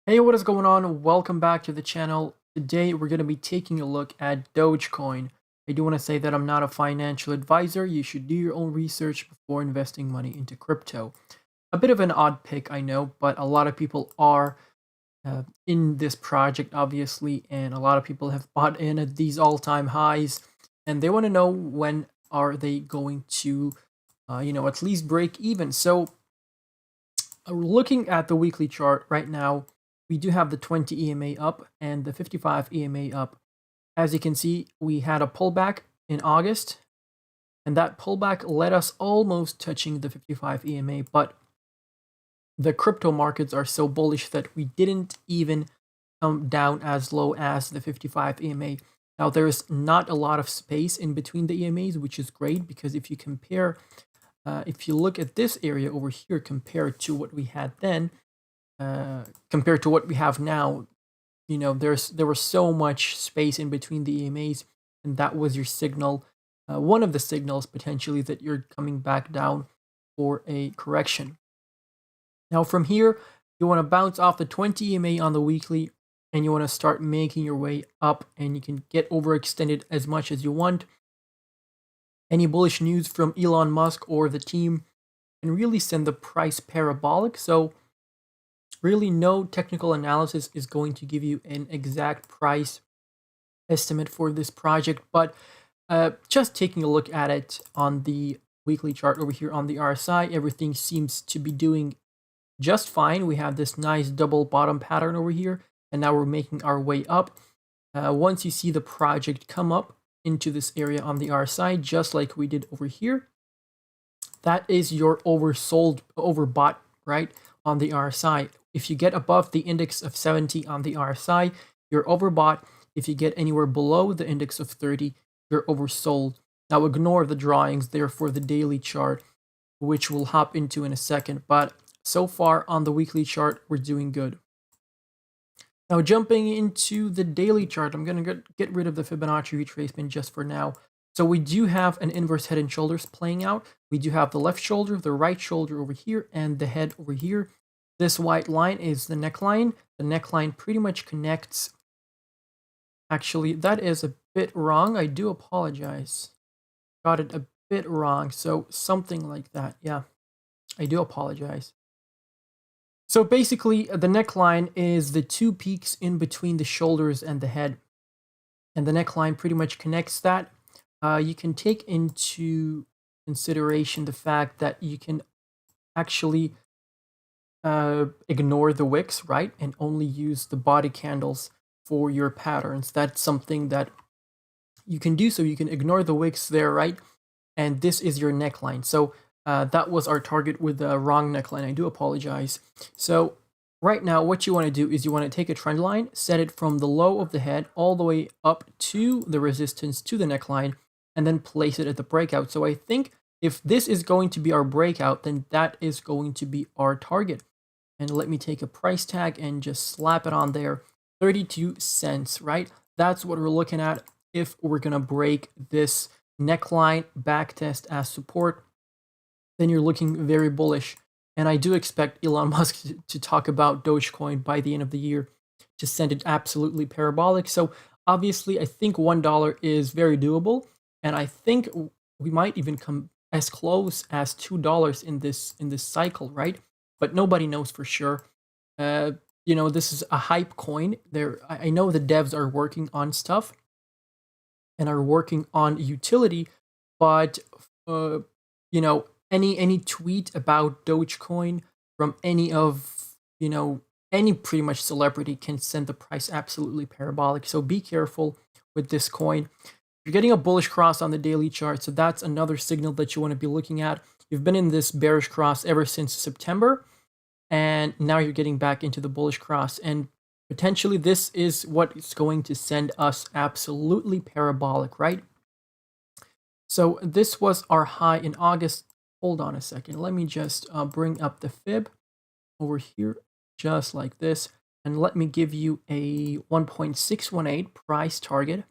Hey, what is going on? Welcome back to the channel. Today we're going to be taking a look at Dogecoin. I do want to say that I'm not a financial advisor. You should do your own research before investing money into crypto. A bit of an odd pick, I know, but a lot of people are in this project, obviously, and a lot of people have bought in at these all-time highs, and they want to know when are they going to, at least break even. So, looking at the weekly chart right now, we do have the 20 EMA up and the 55 EMA up. As you can see, we had a pullback in August, and that pullback led us almost touching the 55 EMA, but the crypto markets are so bullish that we didn't even come down as low as the 55 EMA. Now, there's not a lot of space in between the EMAs, which is great because if you compare, if you look at this area over here compared to what we had then, compared to what we have now, there was so much space in between the EMAs, and that was your signal, one of the signals potentially that you're coming back down for a correction. Now from here, you want to bounce off the 20 EMA on the weekly, and you want to start making your way up, and you can get overextended as much as you want. Any bullish news from Elon Musk or the team can really send the price parabolic. So really, no technical analysis is going to give you an exact price estimate for this project, but just taking a look at it on the weekly chart over here on the RSI, everything seems to be doing just fine. We have this nice double bottom pattern over here, and now we're making our way up. Once you see the project come up into this area on the RSI, just like we did over here, that is your oversold, overbought, right, on the RSI. If you get above the index of 70 on the RSI, you're overbought. If you get anywhere below the index of 30, you're oversold. Now ignore the drawings there for the daily chart, which we'll hop into in a second. But so far on the weekly chart, we're doing good. Now jumping into the daily chart, I'm going to get rid of the Fibonacci retracement just for now. So we do have an inverse head and shoulders playing out. We do have the left shoulder, the right shoulder over here, and the head over here. This white line is the neckline. The neckline pretty much connects. Actually, that is a bit wrong. I do apologize. Got it a bit wrong. So something like that. Yeah, I do apologize. So basically, the neckline is the two peaks in between the shoulders and the head. And the neckline pretty much connects that. You can take into consideration the fact that you can actually ignore the wicks, right? And only use the body candles for your patterns. That's something that you can do. So you can ignore the wicks there, right? And this is your neckline. So that was our target with the wrong neckline. I do apologize. So right now, what you want to do is you want to take a trend line, set it from the low of the head all the way up to the resistance to the neckline, and then place it at the breakout. So I think if this is going to be our breakout, then that is going to be our target. And let me take a price tag and just slap it on there. 32 cents, right? That's what we're looking at if we're going to break this neckline back test as support. Then you're looking very bullish. And I do expect Elon Musk to talk about Dogecoin by the end of the year to send it absolutely parabolic. So obviously, I think $1 is very doable. And I think we might even come as close as $2 in this cycle, right? But nobody knows for sure. This is a hype coin. I know the devs are working on stuff and are working on utility, but any tweet about Dogecoin from any pretty much celebrity can send the price absolutely parabolic. So be careful with this coin. You're getting a bullish cross on the daily chart, so that's another signal that you want to be looking at. You've been in this bearish cross ever since September, and now you're getting back into the bullish cross. And potentially this is what is going to send us absolutely parabolic, right? So this was our high in August. Hold on a second. Let me just bring up the fib over here, just like this. And let me give you a 1.618 price target.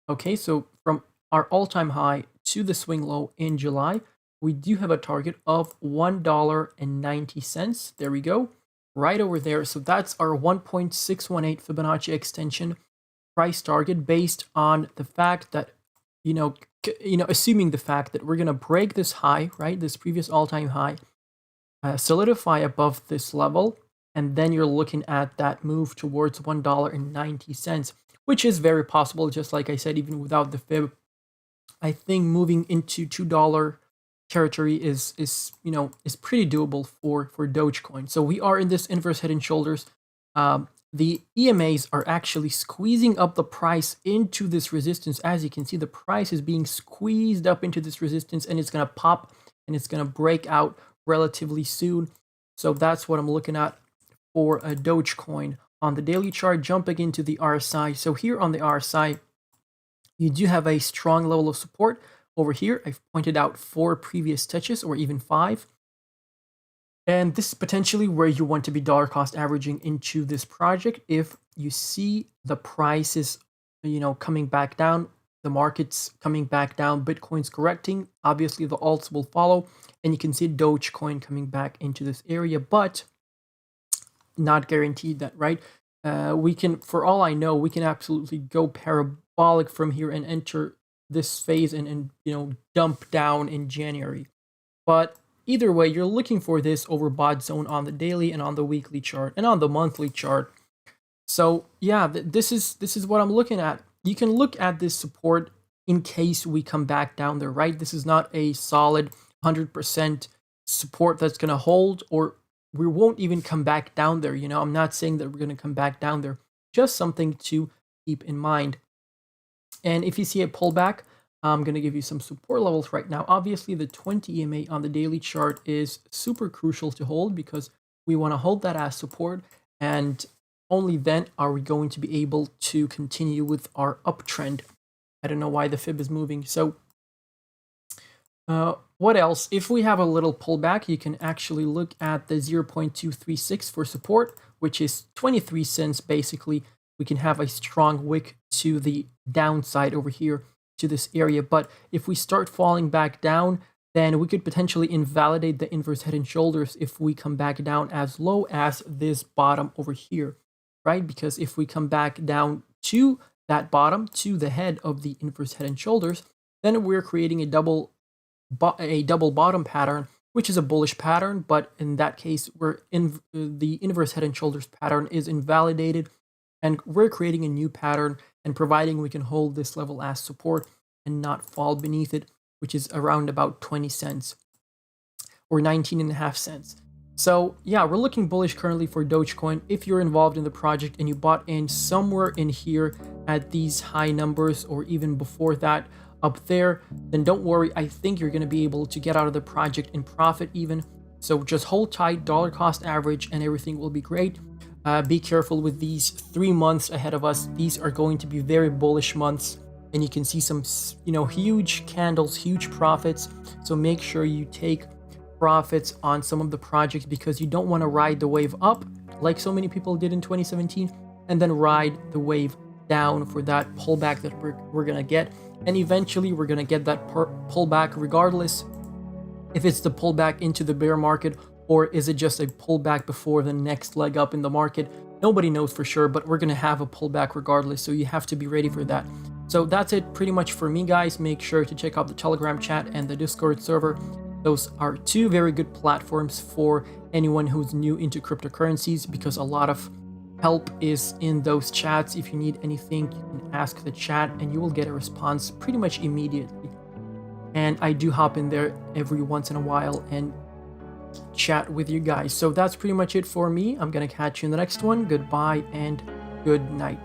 Okay, so from our all-time high to the swing low in July, we do have a target of $1.90. There we go. right over there. So that's our 1.618 Fibonacci extension price target based on the fact that, assuming the fact that we're going to break this high, right? This previous all-time high, solidify above this level, and then you're looking at that move towards $1.90, which is very possible. Just like I said, even without the fib, I think moving into $2 territory is pretty doable for Dogecoin. So we are in this inverse head and shoulders. The EMAs are actually squeezing up the price into this resistance. As you can see, the price is being squeezed up into this resistance, and it's going to pop and it's going to break out relatively soon. So that's what I'm looking at for a Dogecoin on the daily chart. Jumping into the RSI. So here on the RSI, you do have a strong level of support over here. I've pointed out 4 previous touches, or even 5. And this is potentially where you want to be dollar cost averaging into this project. If you see the prices, coming back down, the market's coming back down, Bitcoin's correcting, obviously the alts will follow, and you can see Dogecoin coming back into this area, but not guaranteed that, right? We can, for all I know, we can absolutely go parabolic from here and enter this phase and dump down in January. But either way, you're looking for this overbought zone on the daily and on the weekly chart and on the monthly chart. So yeah, this is what I'm looking at. You can look at this support in case we come back down there, right? This is not a solid 100% support that's going to hold, or we won't even come back down there. I'm not saying that we're going to come back down there. Just something to keep in mind. And if you see a pullback, I'm going to give you some support levels right now. Obviously, the 20 EMA on the daily chart is super crucial to hold, because we want to hold that as support, and only then are we going to be able to continue with our uptrend. I don't know why the fib is moving. So what else? If we have a little pullback, you can actually look at the 0.236 for support, which is 23 cents basically. We can have a strong wick to the downside over here to this area. But if we start falling back down, then we could potentially invalidate the inverse head and shoulders if we come back down as low as this bottom over here, right? Because if we come back down to that bottom, to the head of the inverse head and shoulders, then we're creating a double bottom pattern, which is a bullish pattern. But in that case, the inverse head and shoulders pattern is invalidated, and we're creating a new pattern, and providing we can hold this level as support and not fall beneath it, which is around about 20 cents or 19.5 cents. So yeah, we're looking bullish currently for Dogecoin. If you're involved in the project and you bought in somewhere in here at these high numbers, or even before that up there, then don't worry. I think you're going to be able to get out of the project in profit even. So just hold tight, dollar cost average, and everything will be great. Be careful with these 3 months ahead of us. These are going to be very bullish months, and you can see some, huge candles, huge profits. So make sure you take profits on some of the projects, because you don't want to ride the wave up like so many people did in 2017 and then ride the wave down for that pullback that we're going to get. And eventually we're going to get that pullback regardless if it's the pullback into the bear market, or is it just a pullback before the next leg up in the market? Nobody knows for sure, but we're going to have a pullback regardless, so you have to be ready for that. So that's it pretty much for me, guys. Make sure to check out the Telegram chat and the Discord server. Those are 2 very good platforms for anyone who's new into cryptocurrencies, because a lot of help is in those chats. If you need anything, you can ask the chat and you will get a response pretty much immediately. And I do hop in there every once in a while and chat with you guys. So that's pretty much it for me. I'm gonna catch you in the next one. Goodbye and good night.